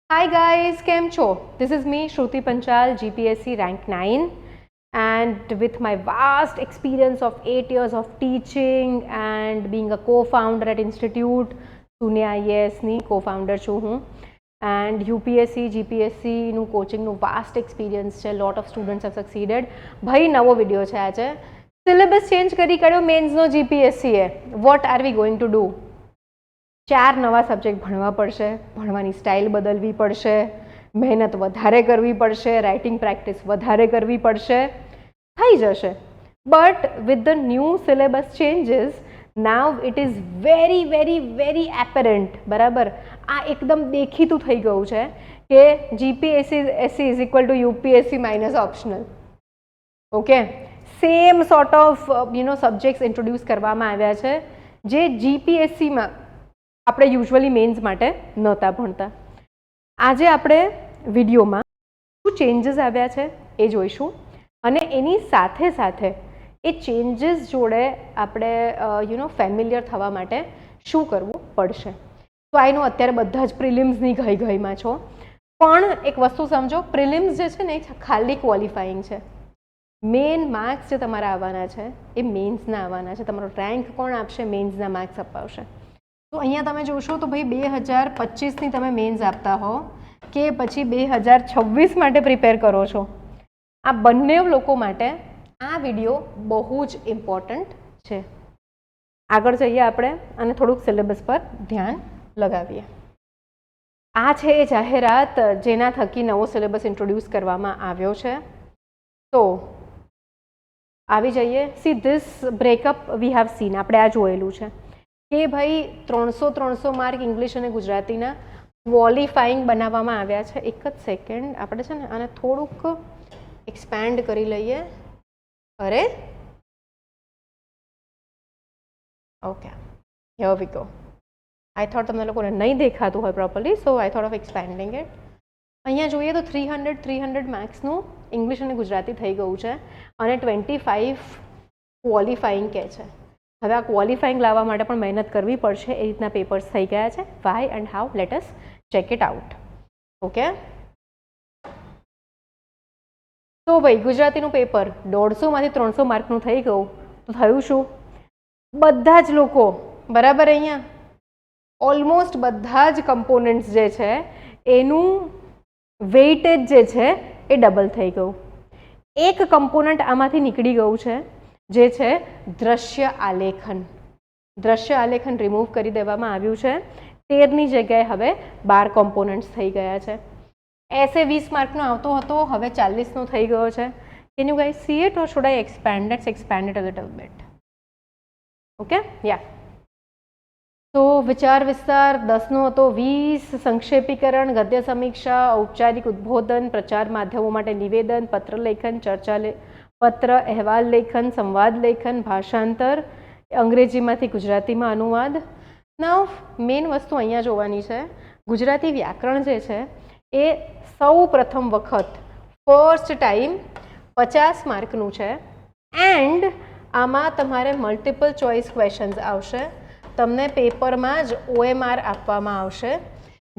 Hi guys, કેમ છો? This is me, Shruti Panchal, GPSC rank 9, and with my vast experience of 8 years of teaching and being a co-founder at Institute, Sunya IAS ની co-founder છું હું, and UPSC, GPSC નું coaching નું vast experience છે. Lot of students have succeeded. ભાઈ નવો video છે આજે. સિલેબસ ચેન્જ કરી કાઢ્યો મેન્સનો GPSC A. What are we going to do? 4 નવા સબ્જેક્ટ ભણવા પડશે, ભણવાની સ્ટાઇલ બદલવી પડશે, મહેનત વધારે કરવી પડશે, રાઇટિંગ પ્રેક્ટિસ વધારે કરવી પડશે, થઈ જશે. But with the new syllabus changes now it is very very very apparent, બરાબર? આ એકદમ દેખીતું થઈ ગયું છે કે GPSC is equal to UPSC minus optional. Okay, same sort of subjects introduce કરવામાં આવ્યા છે જે GPSCમાં આપણે યુઝ્યુઅલી મેન્સ માટે નહોતા ભણતા. આજે આપણે વિડીયોમાં શું ચેન્જીસ આવ્યા છે એ જોઈશું અને એની સાથે સાથે એ ચેન્જીસ જોડે આપણે ફેમિલિયર થવા માટે શું કરવું પડશે. તો આઈ નો અત્યારે બધા જ પ્રિલિમ્સની ઘઈમાં છો, પણ એક વસ્તુ સમજો, પ્રિલિમ્સ જે છે ને એ ખાલી ક્વોલિફાઈંગ છે. મેઇન માર્ક્સ જે તમારા આવવાના છે એ મેન્સના આવવાના છે. તમારો રેન્ક કોણ આપશે? મેન્સના માર્ક્સ અપાવશે. તો અહીંયા તમે જોશો તો ભાઈ 2025ની તમે મેન્સ આપતા હો કે પછી 2026 માટે પ્રિપેર કરો છો, આ બંને લોકો માટે આ વિડીયો બહુ જ ઇમ્પોર્ટન્ટ છે. આગળ જઈએ આપણે અને થોડુંક સિલેબસ પર ધ્યાન લગાવીએ. આ છે એ જાહેરાત જેના થકી નવો સિલેબસ ઇન્ટ્રોડ્યુસ કરવામાં આવ્યો છે. તો આવી જઈએ. See this breakup we have seen, આપણે આ જોયેલું છે કે ભાઈ 300 માર્ક ઇંગ્લિશ અને ગુજરાતીના ક્વોલિફાઈંગ બનાવવામાં આવ્યા છે. એક જ સેકન્ડ, આપણે છે ને આને થોડુંક એક્સપેન્ડ કરી લઈએ. અરે okay, here we go. I thought તમને લોકોને નહીં દેખાતું હોય properly, so I thought of એક્સપેન્ડિંગ it. અહીંયા જોઈએ તો 300 માર્ક્સનું ઇંગ્લિશ અને ગુજરાતી થઈ ગયું છે અને 25 ક્વોલિફાઈંગ કહે છે. હવે આ ક્વોલિફાઈંગ લાવવા માટે પણ મહેનત કરવી પડશે. એ રીતના પેપર્સ થઈ ગયા છે. Why and how? Let us check it out. Okay, તો ભાઈ ગુજરાતીનું પેપર 150માંથી 300 માર્કનું થઈ ગયું. તો થયું શું? બધા જ લોકો, બરાબર, અહીંયા ઓલમોસ્ટ બધા જ કમ્પોનન્ટ્સ જે છે એનું વેઇટેજ જે છે એ ડબલ થઈ ગયું. એક કમ્પોનન્ટ આમાંથી નીકળી ગયું છે જે છે દ્રશ્ય આલેખન. દ્રશ્ય આલેખન રિમૂવ કરી દેવામાં આવ્યું છે. 13ની જગ્યાએ હવે 12 કોમ્પોનન્ટ્સ થઈ ગયા છે. એસે 20 માર્કનો આવતો હતો, હવે 40નો થઈ ગયો છે. Can you guys see it or should I expand? Let's expand it a little bit. Okay, yeah. તો વિચાર વિસ્તાર 10નો હતો, 20 સંક્ષેપીકરણ, ગદ્ય સમીક્ષા, ઔપચારિક ઉદ્બોધન, પ્રચાર માધ્યમો માટે નિવેદન, પત્ર લેખન, ચર્ચા પત્ર, અહેવાલ લેખન, સંવાદ લેખન, ભાષાંતર, અંગ્રેજીમાંથી ગુજરાતીમાં અનુવાદ. નાવ મેઇન વસ્તુ અહીંયા જોવાની છે, ગુજરાતી વ્યાકરણ જે છે એ સૌ પ્રથમ વખત ફર્સ્ટ ટાઈમ 50 માર્કનું છે. એન્ડ આમાં તમારે મલ્ટિપલ ચોઇસ ક્વેશ્ચન્સ આવશે. તમને પેપરમાં જ OMR આપવામાં આવશે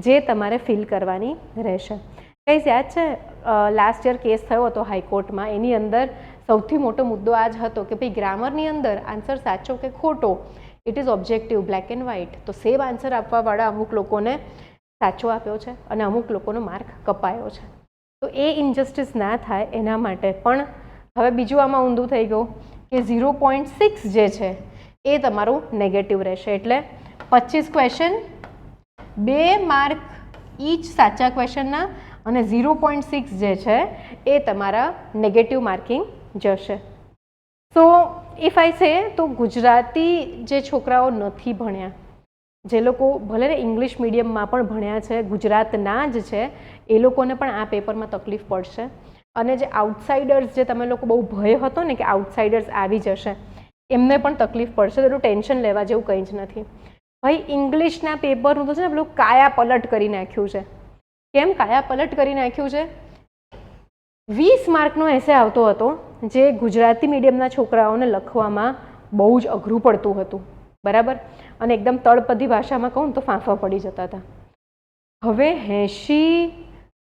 જે તમારે ફિલ કરવાની રહેશે. કંઈ યાદ છે લાસ્ટ યર કેસ થયો હતો હાઈકોર્ટમાં, એની અંદર સૌથી મોટો મુદ્દો આ જ હતો કે ભાઈ ગ્રામરની અંદર આન્સર સાચો કે ખોટો, it is objective, black and white. તો સેમ આન્સર આપવાવાળા અમુક લોકોને સાચો આપ્યો છે અને અમુક લોકોનો માર્ક કપાયો છે. તો એ ઇનજસ્ટિસ ના થાય એના માટે પણ હવે બીજું આમાં ઊંધું થઈ ગયું કે 0.6 જે છે એ તમારું નેગેટિવ રહેશે. એટલે 25 ક્વેશ્ચન, 2 માર્ક ઈચ સાચા ક્વેશ્ચનના અને 0.6 જે છે એ તમારા નેગેટિવ માર્કિંગ જશે. સો ઇફ આઈ સે તો ગુજરાતી જે છોકરાઓ નથી ભણ્યા, જે લોકો ભલે ને ઇંગ્લિશ મીડિયમમાં પણ ભણ્યા છે, ગુજરાતના જ છે, એ લોકોને પણ આ પેપરમાં તકલીફ પડશે. અને જે આઉટસાઇડર્સ, જે તમે લોકો બહુ ભય હતો ને કે આઉટસાઇડર્સ આવી જશે, એમને પણ તકલીફ પડશે. તો ટેન્શન લેવા જેવું કંઈ જ નથી ભાઈ. ઇંગ્લિશના પેપરનું તો છે ને પેલું કાયા પલટ કરી નાખ્યું છે. કેમ કાયા પલટ કરી નાખ્યું છે? 20 માર્કનો એસે આવતો હતો જે ગુજરાતી મીડિયમના છોકરાઓને લખવામાં બહુ જ અઘરું પડતું હતું, બરાબર? અને એકદમ તળપદી ભાષામાં કહું તો ફાંફા પડી જતા હતા. હવે 80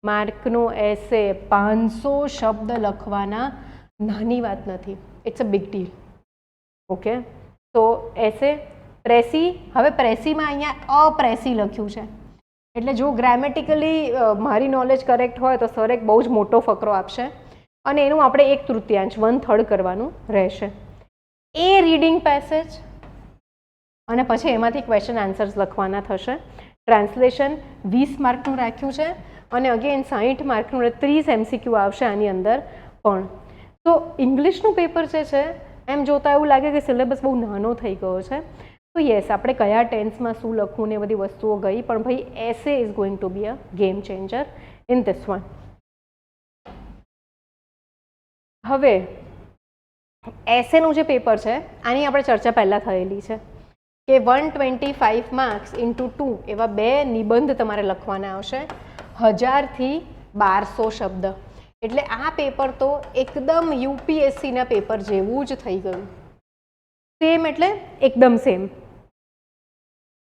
માર્કનો એસે 500 શબ્દ લખવાના નાની વાત નથી, it's a big deal. Okay, તો એસે પ્રેસી, હવે પ્રેસીમાં અહીંયા અપ્રેસી લખ્યું છે એટલે જો ગ્રામેટિકલી મારી નોલેજ કરેક્ટ હોય તો સર એક બહુ જ મોટો ફકરો આપશે અને એનું આપણે 1/3 1/3 કરવાનું રહેશે. એ રીડિંગ પેસેજ અને પછી એમાંથી ક્વેશ્ચન આન્સર્સ લખવાના થશે. ટ્રાન્સલેશન 20 માર્કનું રાખ્યું છે અને અગેન 60 માર્કનું 30 MCQ આવશે આની અંદર પણ. તો ઇંગ્લિશનું પેપર જે છે એમ જોતાં એવું લાગે કે સિલેબસ બહુ નાનો થઈ ગયો છે. તો યસ, આપણે કયા ટેન્સમાં શું લખવું ને એ બધી વસ્તુઓ ગઈ, પણ ભાઈ essay is going to be a game changer in this one. હવે એસેનું જે પેપર છે આની આપણે ચર્ચા પહેલાં થયેલી છે કે 125 માર્ક્સ ઇન્ટુ 2 એવા 2 નિબંધ તમારે લખવાના આવશે 1000 થી 1200 શબ્દ. એટલે આ પેપર તો એકદમ યુપીએસસીના પેપર જેવું જ થઈ ગયું. સેમ એટલે એકદમ સેમ.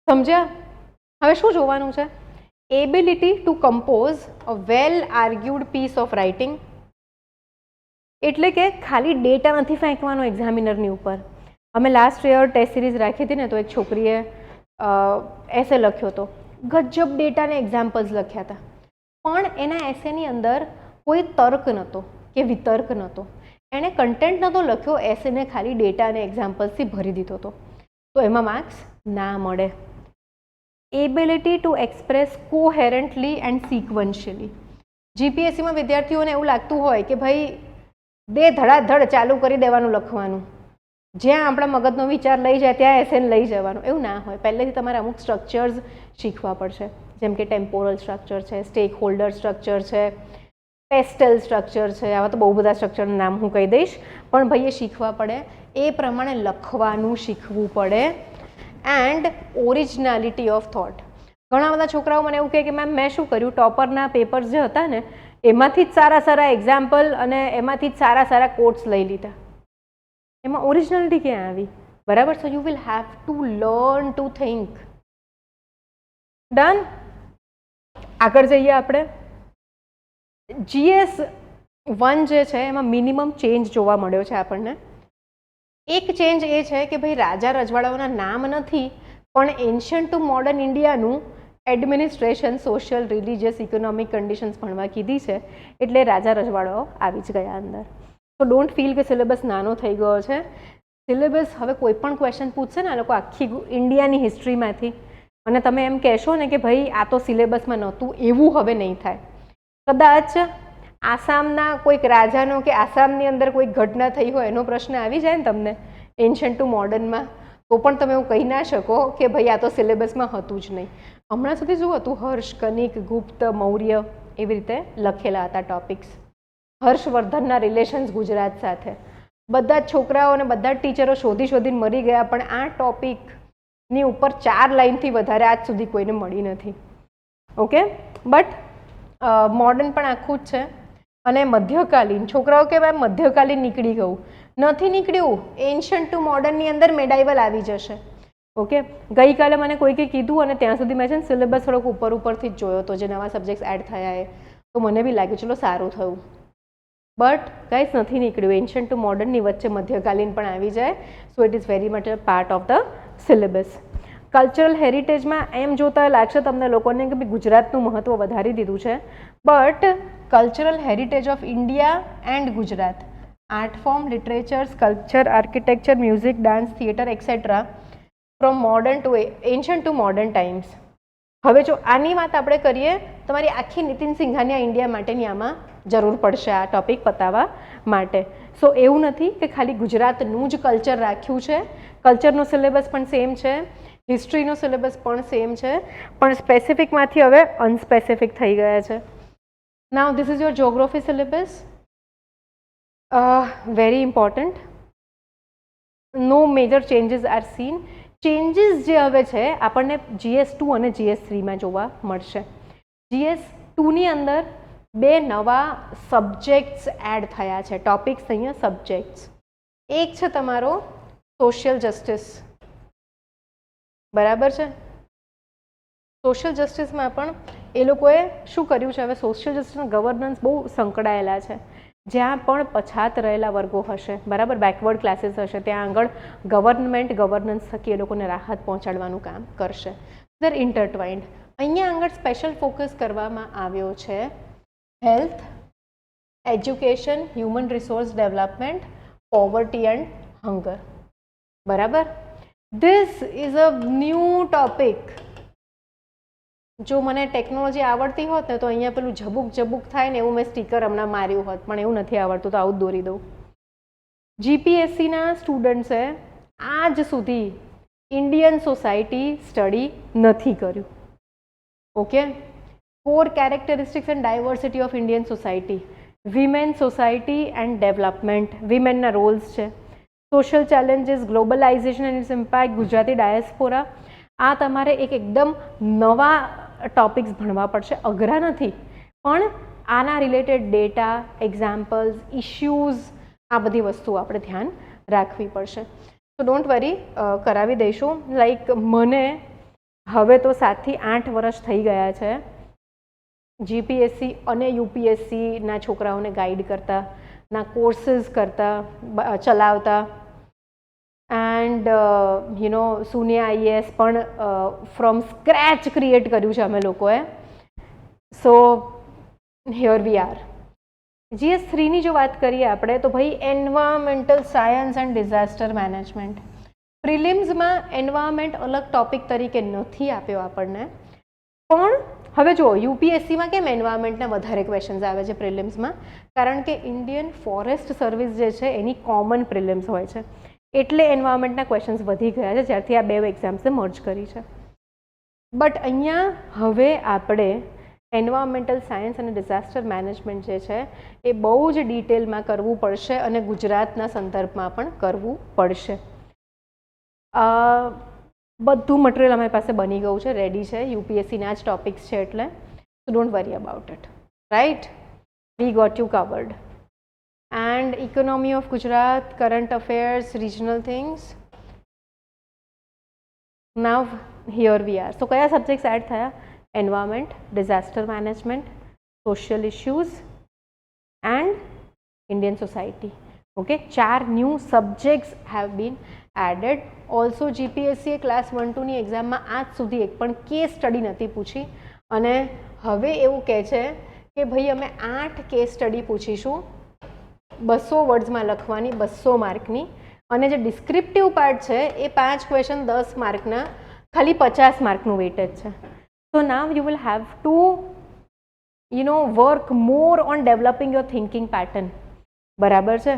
સમજ્યા? હવે શું જોવાનું છે? Ability to compose a well argued piece of writing. એટલે કે ખાલી ડેટા નથી ફેંકવાનો એક્ઝામિનરની ઉપર. અમે લાસ્ટ યર ટેસ્ટ સિરીઝ રાખી હતી ને તો એક છોકરીએ એસે લખ્યો હતો, ગજબ ડેટાને એક્ઝામ્પલ્સ લખ્યા હતા, પણ એના એસેની અંદર કોઈ તર્ક નહોતો કે વિતર્ક નહોતો. એણે કન્ટેન્ટ નહોતો લખ્યો, એસેને ખાલી ડેટા અને એક્ઝામ્પલ્સથી ભરી દીધો હતો. તો એમાં માર્ક્સ ના મળે. Ability to express coherently and sequentially. જીપીએસસીમાં વિદ્યાર્થીઓને એવું લાગતું હોય કે ભાઈ ધડાધડ ચાલુ કરી દેવાનું લખવાનું, જ્યાં આપણા મગજનો વિચાર લઈ જાય ત્યાં એસેન લઈ જવાનું. એવું ના હોય. પહેલેથી તમારે અમુક સ્ટ્રક્ચર્સ શીખવા પડશે, જેમ કે ટેમ્પોરલ સ્ટ્રક્ચર છે, સ્ટેક હોલ્ડર સ્ટ્રક્ચર છે, પેસ્ટલ સ્ટ્રક્ચર છે. આવા તો બહુ બધા સ્ટ્રક્ચરનું નામ હું કહી દઈશ, પણ ભાઈ એ શીખવા પડે. એ પ્રમાણે લખવાનું શીખવું પડે. And originality of thought. ઘણા બધા છોકરાઓ મને એવું કહે કે મેમ મેં શું કર્યું, ટોપરના પેપર્સ જે હતા ને એમાંથી જ સારા સારા એક્ઝામ્પલ અને એમાંથી જ સારા સારા કોટ્સ લઈ લીધા. એમાં ઓરિજિનાલિટી ક્યાં આવી? બરાબર. So you will have to learn to think. Done. આગળ જઈએ આપણે. GS1 જે છે એમાં મિનિમમ ચેન્જ જોવા મળ્યો છે આપણને. એક ચેન્જ એ છે કે ભાઈ રાજા રજવાડાઓના નામ નથી, પણ એન્શિયન્ટ ટુ મોડર્ન ઇન્ડિયાનું administration, social, religious, economic conditions ભણવા કીધી છે એટલે રાજા રજવાડાઓ આવી જ ગયા અંદર. તો ડોન્ટ ફીલ કે સિલેબસ નાનો થઈ ગયો છે. સિલેબસ હવે કોઈ પણ ક્વેશ્ચન પૂછશે ને આ લોકો આખી ઇન્ડિયાની હિસ્ટ્રીમાંથી અને તમે એમ કહેશો ને કે ભાઈ આ તો સિલેબસમાં નહોતું, એવું હવે નહીં થાય. કદાચ આસામના કોઈક રાજાનો કે આસામની અંદર કોઈક ઘટના થઈ હોય એનો પ્રશ્ન આવી જાય ને તમને એન્શિયન્ટ ટુ મોડર્નમાં, તો પણ તમે એવું કહી ના શકો કે ભાઈ આ તો સિલેબસમાં હતું જ નહીં. હમણાં સુધી શું હતું? હર્ષ, કનિક, ગુપ્ત, મૌર્ય એવી રીતે લખેલા હતા ટોપિક્સ. હર્ષવર્ધનના રિલેશન્સ ગુજરાત સાથે બધા જ છોકરાઓ અને બધા જ ટીચરો શોધી શોધીને મરી ગયા, પણ આ ટોપિકની ઉપર 4 લાઇનથી વધારે આજ સુધી કોઈને મળી નથી. ઓકે, બટ મોડર્ન પણ આખું જ છે. અને મધ્યકાલીન, છોકરાઓ કે ભાઈ મધ્યકાલીન નીકળી ગયું, નથી નીકળ્યું. એન્શિયન્ટ ટુ મોડર્નની અંદર મેડાઇવલ આવી જશે. ઓકે, ગઈકાલે મને કોઈકે કીધું અને ત્યાં સુધી મેં છે ને સિલેબસ થોડોક ઉપરથી જ જોયો હતો, જે નવા સબ્જેક્ટ્સ એડ થયા એ, તો મને બી લાગ્યું ચલો સારું થયું. બટ ગાઈસ નથી નીકળ્યું. એન્શિયન્ટ ટુ મોડર્નની વચ્ચે મધ્યકાલીન પણ આવી જાય. So it is very much a part of the syllabus. Cultural હેરિટેજમાં એમ જોતા લાગશે તમને લોકોને કે ભાઈ ગુજરાતનું મહત્ત્વ વધારી દીધું છે, but cultural heritage of India and Gujarat, art form, literature, sculpture, architecture, music, dance, theatre etcetera from modern to ancient to modern times. હવે જો આની વાત આપણે કરીએ, તમારી આખી નીતિન સિંઘાનિયા ઇન્ડિયા માટેની આમાં જરૂર પડશે આ ટોપિક પતાવવા માટે. સો એવું નથી કે ખાલી ગુજરાતનું જ કલ્ચર રાખ્યું છે. કલ્ચરનો સિલેબસ પણ સેમ છે, હિસ્ટ્રીનો સિલેબસ પણ સેમ છે, પણ સ્પેસિફિકમાંથી હવે અનસ્પેસિફિક થઈ ગયા છે. Now this is your geography syllabus. Very important. No major changes are seen. Changes જે હવે છે આપણને GS2 અને GS3માં જોવા મળશે. GS2ની અંદર 2 નવા સબ્જેક્ટ્સ એડ થયા છે. ટોપિક્સ અહીંયા સબ્જેક્ટ્સ. એક છે તમારો સોશિયલ જસ્ટિસ. બરાબર છે. સોશિયલ જસ્ટિસમાં પણ એ લોકોએ શું કર્યું છે, હવે સોશિયલ જસ્ટિસ ગવર્નન્સ બહુ સંકળાયેલા છે. જ્યાં પણ પછાત રહેલા વર્ગો હશે, બરાબર, બેકવર્ડ ક્લાસીસ હશે, ત્યાં આગળ ગવર્નમેન્ટ ગવર્નન્સ થકી એ લોકોને રાહત પહોંચાડવાનું કામ કરશે. They're intertwined. અહીંયા આગળ સ્પેશિયલ ફોકસ કરવામાં આવ્યો છે health, education, human resource development, poverty and hunger. બરાબર. This is a new topic. જો મને ટેકનોલોજી આવડતી હોત ને તો અહીંયા પેલું ઝબુક ઝબુક થાય ને એવું મેં સ્ટીકર હમણાં માર્યું હોત, પણ એવું નથી આવડતું તો આવું જ દોરી દઉં. જીપીએસસીના સ્ટુડન્ટ્સે આજ સુધી ઇન્ડિયન સોસાયટી સ્ટડી નથી કર્યું. Okay. 4 characteristics and diversity of Indian society, women society and development, વિમેનના રોલ્સ છે, social challenges, globalisation and its impact, Gujarati diaspora. આ તમારે એકદમ નવા ટોપિક્સ ભણવા પડશે, અઘરા નથી, પણ આના રિલેટેડ ડેટા, એક્ઝામ્પલ્સ, ઇશ્યુઝ, આ બધી વસ્તુઓ આપણે ધ્યાન રાખવી પડશે. તો ડોન્ટ વરી, કરાવી દઈશું. લાઈક મને હવે તો 7 થી 8 વર્ષ થઈ ગયા છે જીપીએસસી અને યુપીએસસીના છોકરાઓને ગાઈડ કરતા, ના કોર્સીસ કરતા, ચલાવતા. એન્ડ સુનિયા આઈએએસ પણ ફ્રોમ સ્ક્રેચ ક્રિએટ કર્યું છે અમે લોકોએ. સો હિયર વી આર. GS3ની જો વાત કરીએ આપણે તો ભાઈ environmental science and disaster management. પ્રિલિમ્સમાં એન્વાયરમેન્ટ અલગ ટોપિક તરીકે નથી આપ્યો આપણને, પણ હવે જો યુપીએસસીમાં કેમ એન્વાયરમેન્ટના વધારે ક્વેશ્ચન્સ આવે છે પ્રિલિમ્સમાં, કારણ કે ઇન્ડિયન ફોરેસ્ટ સર્વિસ જે છે એની કોમન પ્રિલિમ્સ હોય છે, એટલે એન્વાયરમેન્ટના ક્વેશ્ચન્સ વધી ગયા છે જ્યારથી આ 2 એક્ઝામ્સે મર્જ કરી છે. બટ અહીંયા હવે આપણે એન્વાયરમેન્ટલ સાયન્સ અને ડિઝાસ્ટર મેનેજમેન્ટ જે છે એ બહુ જ ડિટેલમાં કરવું પડશે અને ગુજરાતના સંદર્ભમાં પણ કરવું પડશે. બધું મટીરિયલ અમારી પાસે બની ગયું છે, રેડી છે, યુપીએસસીના જ ટોપિક્સ છે, એટલે so don't worry about it. Right, we got you covered. And economy of Gujarat, current affairs, regional things. Now here we are. So kaya subjects add thaya? Environment, disaster management, social issues and Indian society. Okay, 4 new subjects have been added. Also GPSC class 1-2 ની એક્ઝામમાં આજ સુધી એક પણ case study નથી પૂછી, અને હવે એવું કહે છે કે ભાઈ અમે 8 કેસ સ્ટડી પૂછીશું, 200 વર્ડ્સમાં લખવાની, 200 માર્કની, અને જે ડિસ્ક્રિપ્ટિવ પાર્ટ છે એ 5 ક્વેશ્ચન 10 માર્કના, ખાલી 50 માર્કનું વેટેજ છે. So now you will have to work more on developing your thinking pattern. બરાબર છે.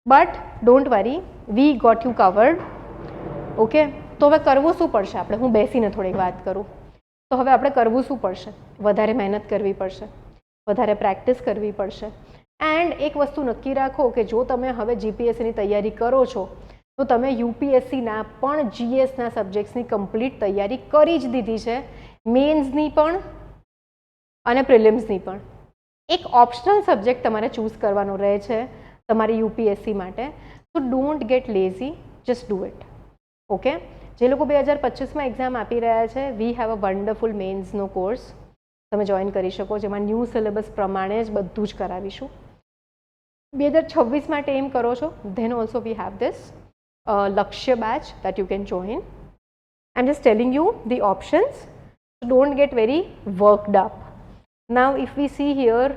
But don't worry, we got you covered. Okay. તો હવે કરવું શું પડશે આપણે? હું બેસીને થોડીક વાત કરું. તો હવે આપણે કરવું શું પડશે? વધારે મહેનત કરવી પડશે, વધારે પ્રેક્ટિસ કરવી પડશે. એન્ડ એક વસ્તુ નક્કી રાખો કે જો તમે હવે જીપીએસસીની તૈયારી કરો છો તો તમે યુપીએસસીના પણ જીએસના સબ્જેક્ટ્સની કમ્પ્લીટ તૈયારી કરી જ દીધી છે, મેન્સની પણ અને પ્રિલિમ્સની પણ. એક ઓપ્શનલ સબ્જેક્ટ તમારે ચૂઝ કરવાનો રહે છે તમારી યુપીએસસી માટે. તો don't get lazy, just do it. Okay. જે લોકો 2025માં એક્ઝામ આપી રહ્યા છે, વી હેવ અ વન્ડરફુલ મેન્સનો કોર્સ તમે જોઈન કરી શકો, જેમાં ન્યૂ સિલેબસ પ્રમાણે જ બધું જ કરાવીશું. 2026 માટે એમ કરો છો, then also we have this Lakshya batch that you can join. I'm just telling you the options. Don't get very worked up. Now if we see here,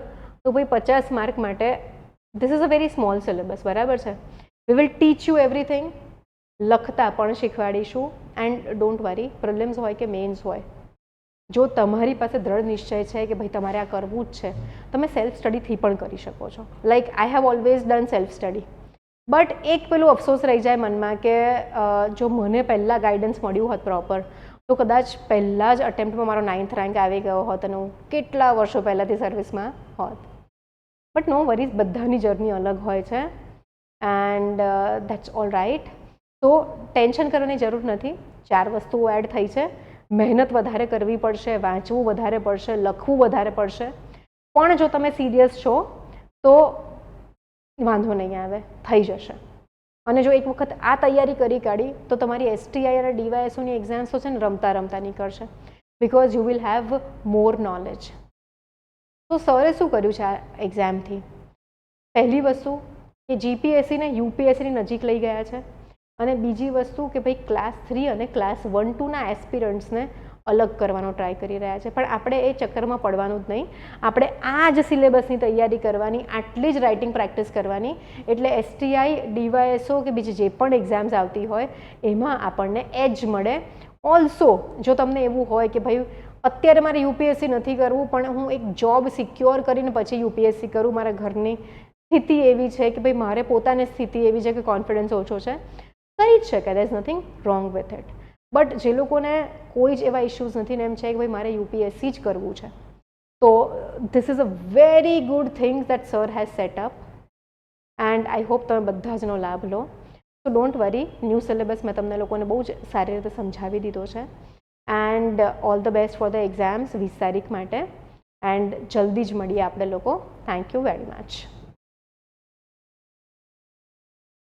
તો ભાઈ 50 માર્ક માટે this is a very small syllabus, બરાબર છે. We will teach you everything. લખતા પણ શીખવાડીશું. And don't worry, prelims હોય કે men's હોય, જો તમારી પાસે દ્રઢ નિશ્ચય છે કે ભાઈ તમારે આ કરવું જ છે, તમે સેલ્ફ સ્ટડીથી પણ કરી શકો છો. Like I have always done self study. But એક પેલું અફસોસ રહી જાય મનમાં કે જો મને પહેલાં ગાઈડન્સ મળ્યું હોત પ્રોપર, તો કદાચ પહેલાં જ અટેમ્પ્ટમાં મારો 9th રેન્ક આવી ગયો હોત અને હું કેટલા વર્ષો પહેલાંથી સર્વિસમાં હોત. બટ નો વરીઝ, બધાની જર્ની અલગ હોય છે એન્ડ દેટ્સ ઓલ રાઇટ. તો ટેન્શન કરવાની જરૂર નથી. 4 વસ્તુઓ એડ થઈ છે. મહેનત વધારે કરવી પડશે, વાંચવું વધારે પડશે, લખવું વધારે પડશે, પણ જો તમે સિરિયસ છો તો વાંધો નહીં આવે, થઈ જશે. અને જો એક વખત આ તૈયારી કરી કાઢી તો તમારી એસટીઆઈ અને ડીવાયએસઓની એક્ઝામ્સ તો છે ને રમતા રમતા નીકળશે. Because you will have more knowledge. તો સરે શું કર્યું છે આ એક્ઝામથી? પહેલી વસ્તુ કે જીપીએસસીને યુપીએસસીની નજીક લઈ ગયા છે, અને બીજી વસ્તુ કે ભાઈ ક્લાસ 3 અને ક્લાસ 1-2ના એસ્પિરન્ટ્સને અલગ કરવાનો ટ્રાય કરી રહ્યા છે. પણ આપણે એ ચક્કરમાં પડવાનું જ નહીં. આપણે આ જ સિલેબસની તૈયારી કરવાની, આટલી જ રાઇટિંગ પ્રેક્ટિસ કરવાની, એટલે એસટીઆઈ, ડીવાયએસઓ કે બીજી જે પણ એક્ઝામ્સ આવતી હોય એમાં આપણને એજ મળે. ઓલ્સો જો તમને એવું હોય કે ભાઈ અત્યારે મારે યુપીએસસી નથી કરવું, પણ હું એક જોબ સિક્યોર કરીને પછી યુપીએસસી કરું, મારા ઘરની સ્થિતિ એવી છે કે ભાઈ મારે પોતાની સ્થિતિ એવી છે કે કોન્ફિડન્સ ઓછો છે, કરી જ શકાય. There is nothing wrong with it. But જે લોકોને કોઈ જ એવા ઇશ્યુઝ નથી ને એમ છે કે ભાઈ મારે યુપીએસસી જ કરવું છે, તો this is a very good thing that sir has set up, and I hope તમે બધા જનો લાભ લો. તો ડોન્ટ વરી, ન્યૂ સિલેબસ મેં તમને લોકોને બહુ જ સારી રીતે સમજાવી દીધો છે. And all the best for the exams 20 તારીખ માટે. એન્ડ જલ્દી જ મળીએ આપણે લોકો. Thank you very much.